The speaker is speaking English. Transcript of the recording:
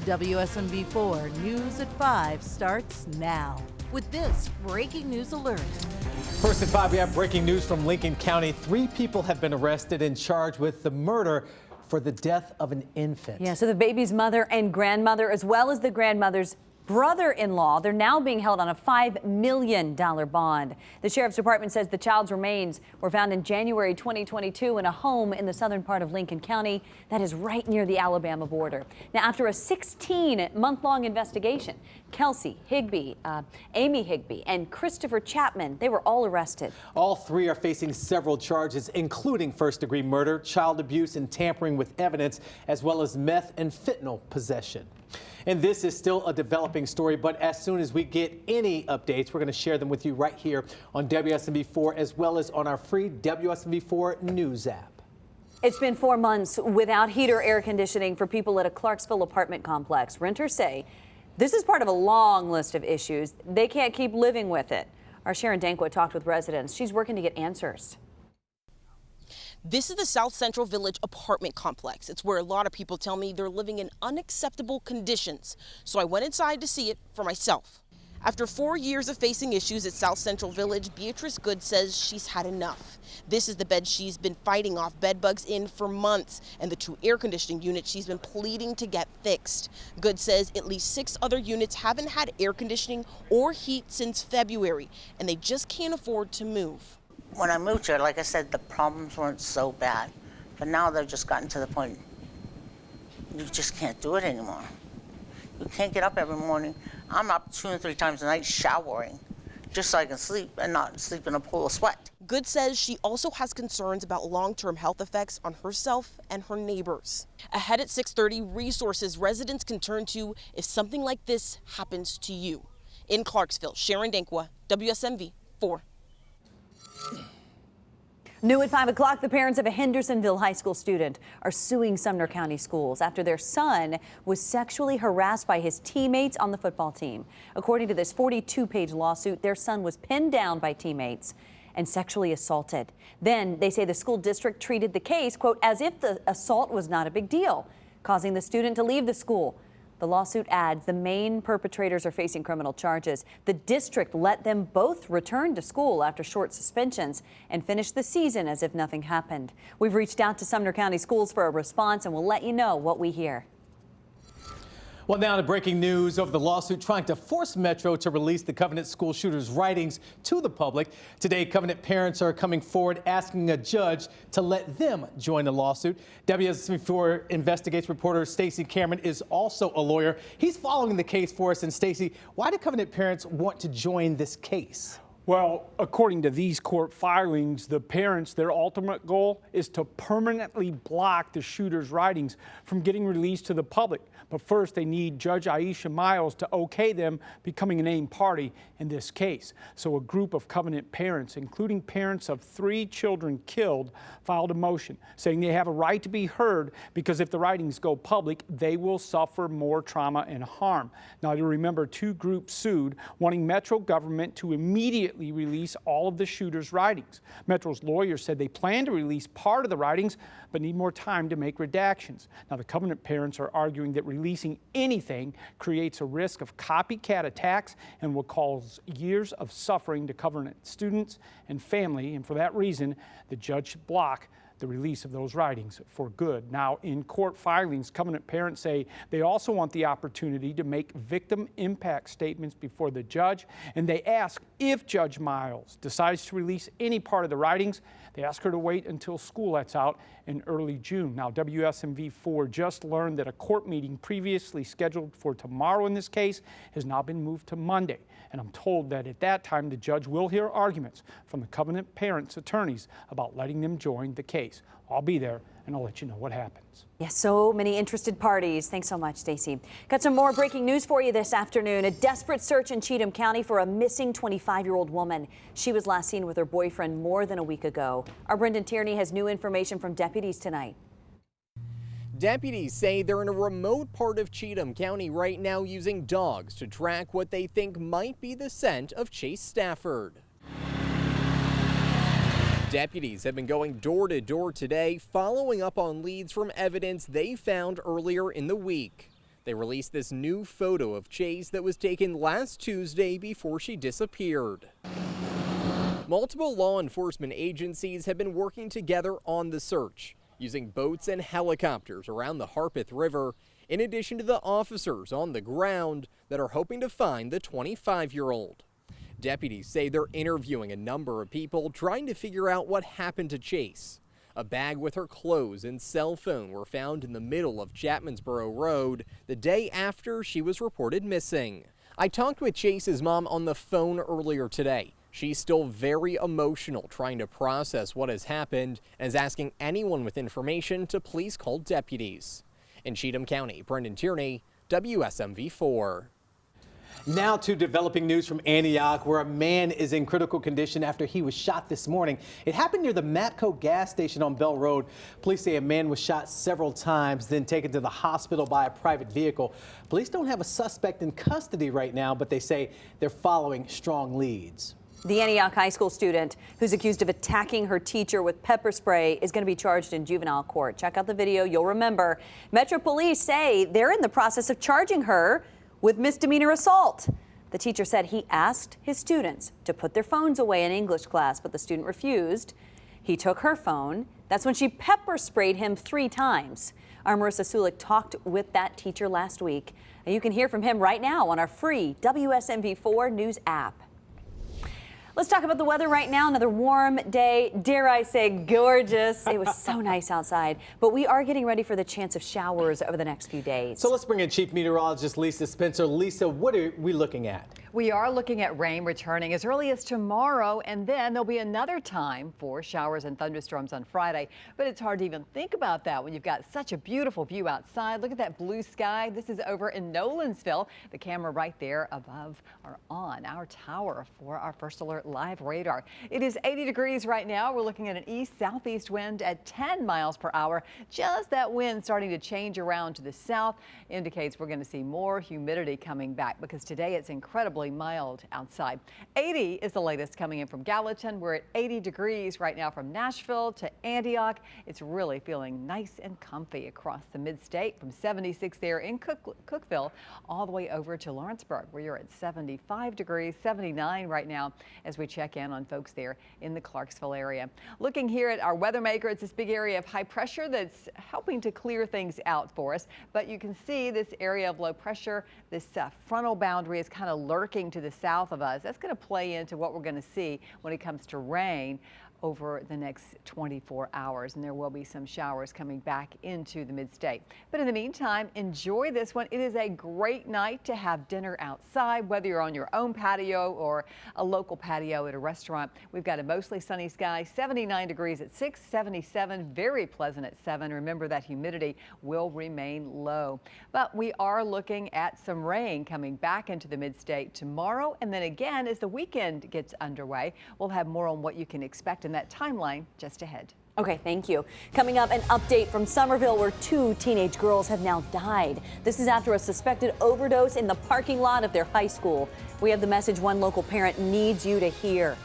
WSMV 4 News at 5 starts now with this breaking news alert. First at 5, we have breaking news from Lincoln County. 3 people have been arrested and charged with the murder for the death of an infant. Yeah, so the baby's mother and grandmother, as well as the grandmother's brother-in-law, they're now being held on a $5 million bond. The sheriff's department says the child's remains were found in January 2022 in a home in the southern part of Lincoln County that is right near the Alabama border. Now, after a 16-month-long investigation, Kelsey Higbee, Amy Higbee, and Christopher Chapman, they were all arrested. All 3 are facing several charges, including first-degree murder, child abuse, and tampering with evidence, as well as meth and fentanyl possession. And this is still a developing story, but as soon as we get any updates, we're going to share them with you right here on WSMV4, as well as on our free WSMV4 News app. It's been 4 months without heat or air conditioning for people at a Clarksville apartment complex. Renters say this is part of a long list of issues. They can't keep living with it. Our Sharon Dankwa talked with residents. She's working to get answers. This is the South Central Village apartment complex. It's where a lot of people tell me they're living in unacceptable conditions. So I went inside to see it for myself. After 4 years of facing issues at South Central Village, Beatrice Good says she's had enough. This is the bed she's been fighting off bed bugs in for months, and the 2 air conditioning units she's been pleading to get fixed. Good says at least 6 other units haven't had air conditioning or heat since February, and they just can't afford to move. When I moved here, like I said, the problems weren't so bad. But now they've just gotten to the point you just can't do it anymore. You can't get up every morning. I'm up 2 and 3 times a night showering just so I can sleep and not sleep in a pool of sweat. Good says she also has concerns about long-term health effects on herself and her neighbors. Ahead at 6:30, resources residents can turn to if something like this happens to you. In Clarksville, Sharon Dankwa, WSMV 4. New at 5 o'clock, the parents of a Hendersonville high school student are suing Sumner County Schools after their son was sexually harassed by his teammates on the football team. According to this 42-page lawsuit, their son was pinned down by teammates and sexually assaulted. Then they say the school district treated the case, quote, as if the assault was not a big deal, causing the student to leave the school. The lawsuit adds the main perpetrators are facing criminal charges. The district let them both return to school after short suspensions and finish the season as if nothing happened. We've reached out to Sumner County Schools for a response, and we'll let you know what we hear. Well, now to breaking news over the lawsuit trying to force Metro to release the Covenant school shooter's writings to the public. Today, Covenant parents are coming forward asking a judge to let them join the lawsuit. WSMV4 Investigates reporter Stacey Cameron is also a lawyer. He's following the case for us. And Stacey, why do Covenant parents want to join this case? Well, according to these court filings, the parents, their ultimate goal is to permanently block the shooter's writings from getting released to the public. But first, they need Judge Aisha Miles to okay them becoming a named party in this case. So a group of Covenant parents, including parents of 3 children killed, filed a motion saying they have a right to be heard because if the writings go public, they will suffer more trauma and harm. Now, you remember 2 groups sued, wanting Metro government to immediately release all of the shooter's writings. Metro's lawyers said they plan to release part of the writings, but need more time to make redactions. Now, the Covenant parents are arguing that releasing anything creates a risk of copycat attacks and will cause years of suffering to Covenant students and family, and for that reason, the judge should block the release of those writings for good. Now, in court filings, Covenant parents say they also want the opportunity to make victim impact statements before the judge, and they ask if Judge Miles decides to release any part of the writings, they ask her to wait until school lets out in early June. Now, WSMV4 just learned that a court meeting previously scheduled for tomorrow in this case has now been moved to Monday. And I'm told that at that time, the judge will hear arguments from the Covenant parents' attorneys about letting them join the case. I'll be there, and I'll let you know what happens. Yes, so many interested parties. Thanks so much, Stacey. Got some more breaking news for you this afternoon. A desperate search in Cheatham County for a missing 25-year-old woman. She was last seen with her boyfriend more than a week ago. Our Brendan Tierney has new information from deputies tonight. Deputies say they're in a remote part of Cheatham County right now using dogs to track what they think might be the scent of Chase Stafford. Deputies have been going door to door today, following up on leads from evidence they found earlier in the week. They released this new photo of Chase that was taken last Tuesday before she disappeared. Multiple law enforcement agencies have been working together on the search, using boats and helicopters around the Harpeth River, in addition to the officers on the ground that are hoping to find the 25-year-old. Deputies say they're interviewing a number of people trying to figure out what happened to Chase. A bag with her clothes and cell phone were found in the middle of Chapmansboro Road the day after she was reported missing. I talked with Chase's mom on the phone earlier today. She's still very emotional trying to process what has happened and is asking anyone with information to please call deputies. In Cheatham County, Brendan Tierney, WSMV 4. Now to developing news from Antioch, where a man is in critical condition after he was shot this morning. It happened near the Mapco gas station on Bell Road. Police say a man was shot several times, then taken to the hospital by a private vehicle. Police don't have a suspect in custody right now, but they say they're following strong leads. The Antioch High School student who's accused of attacking her teacher with pepper spray is going to be charged in juvenile court. Check out the video. You'll remember. Metro Police say they're in the process of charging her with misdemeanor assault. The teacher said he asked his students to put their phones away in English class, but the student refused. He took her phone. That's when she pepper sprayed him 3 times. Our Marissa Sulik talked with that teacher last week, and you can hear from him right now on our free WSMV4 News app. Let's talk about the weather right now. Another warm day, dare I say gorgeous. It was so nice outside, but we are getting ready for the chance of showers over the next few days. So let's bring in Chief Meteorologist Lisa Spencer. Lisa, what are we looking at? We are looking at rain returning as early as tomorrow, and then there'll be another time for showers and thunderstorms on Friday. But it's hard to even think about that when you've got such a beautiful view outside. Look at that blue sky. This is over in Nolensville. The camera right there above or on our tower for our First Alert Live radar. It is 80 degrees right now. We're looking at an east-southeast wind at 10 miles per hour. Just that wind starting to change around to the south indicates we're going to see more humidity coming back, because today it's incredibly mild outside. 80 is the latest coming in from Gallatin. We're at 80 degrees right now from Nashville to Antioch. It's really feeling nice and comfy across the mid-state, from 76 there in Cookeville all the way over to Lawrenceburg, where you're at 75 degrees, 79 right now as we check in on folks there in the Clarksville area. Looking here at our weather maker, it's this big area of high pressure that's helping to clear things out for us. But you can see this area of low pressure, this frontal boundary is kind of lurking to the south of us. That's going to play into what we're going to see when it comes to rain over the next 24 hours, and there will be some showers coming back into the mid-state. But in the meantime, enjoy this one. It is a great night to have dinner outside, whether you're on your own patio or a local patio at a restaurant. We've got a mostly sunny sky, 79 degrees at 6, 77, very pleasant at 7. Remember that humidity will remain low. But we are looking at some rain coming back into the mid-state tomorrow, and then again as the weekend gets underway. We'll have more on what you can expect in that timeline just ahead. Okay, thank you. Coming up, an update from Somerville, where 2 teenage girls have now died. This is after a suspected overdose in the parking lot of their high school. We have the message one local parent needs you to hear.